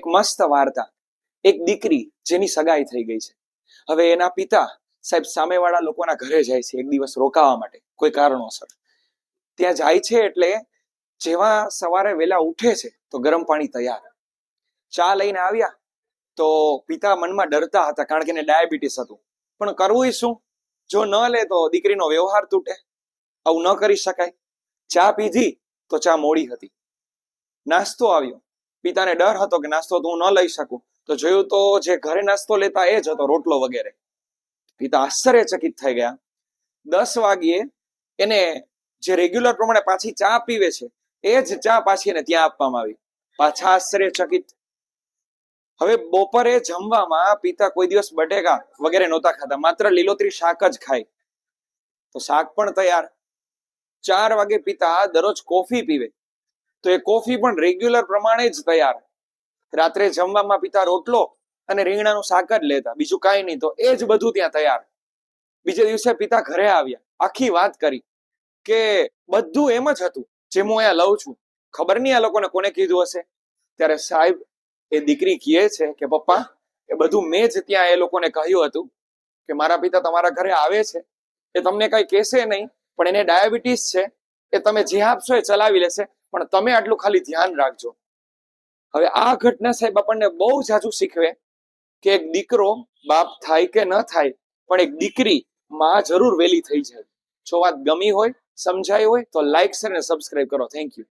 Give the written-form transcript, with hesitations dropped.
એક મસ્ત વાર્તા. એક દીકરી જેની સગાઈ થઈ ગઈ છે. હવે એના પિતા સાહેબ સામેવાળા લોકોના ઘરે જાય છે એક દિવસ રોકાવા માટે કોઈ કારણોસર. ત્યાં જાય છે એટલે જેવા સવારે વહેલા ઉઠે છે તો ગરમ પાણી તૈયાર, ચા લઈને આવ્યા તો પિતા મનમાં ડરતા હતા કારણ કે એને ડાયાબિટીસ હતું. પણ કરવું શું, જો ન લે તો દીકરીનો વ્યવહાર તૂટે, આવું ન કરી શકાય. ચા પીધી તો ચા મોડી હતી. નાસ્તો આવ્યો, પિતાને ડર હતો કે નાસ્તો તો હું ન લઈ શકું, તો જોયું તો જે ઘરે નાસ્તો લેતા એ જ હતો, રોટલો વગેરે. પિતા આશ્ચર્યચકિત થઈ ગયા. 10 વાગ્યે એને જે રેગ્યુલર પ્રમાણે પાછી ચા પીવે છે એ જ ચા પાછી એને ત્યાં આપવામાં આવી. પાછા આશ્ચર્યચકિત. હવે બપોરે જમવામાં પિતા કોઈ દિવસ બટેકા વગેરે નહોતા ખાતા, માત્ર લીલોતરી શાક જ ખાય. તો શાક પણ તૈયાર. 4 વાગે પિતા દરરોજ કોફી પીવે તો એ કોફી પણ રેગ્યુલર પ્રમાણે જ તૈયાર. રાત્રે જમવામાં પિતા રોટલો અને રીંગણાનું શાક જ લેતા, બીજું કાંઈ નહીં, તો એ જ બધું ત્યાં તૈયાર. બીજે દિવસે પિતા ઘરે આવ્યા, આખી વાત કરી કે બધું એમ જ હતું જેમ હું અહીંયા લઉં છું. ખબર નહીં આ લોકોને કોને કીધું હશે. ત્યારે સાહેબ એ દીકરી કહે છે કે પપ્પા, એ બધું મેં જ ત્યાં એ લોકોને કહ્યું હતું કે મારા પિતા તમારા ઘરે આવે છે, એ તમને કઈ કહેશે નહીં, પણ એને ડાયાબિટીસ છે, એ તમે જે આપશો એ ચલાવી લેશે, પણ તમે આટલું ખાલી ધ્યાન રાખજો. હવે આ ઘટના સાહેબ આપણને બહુ જાજુ શીખવે કે એક દીકરો બાપ થાય કે ન થાય, પણ એક દીકરી માં જરૂર વેલી થઈ જાય. જો વાત ગમી હોય, સમજાઈ હોય તો લાઈક, શેર અને સબસ્ક્રાઇબ કરો. Thank you.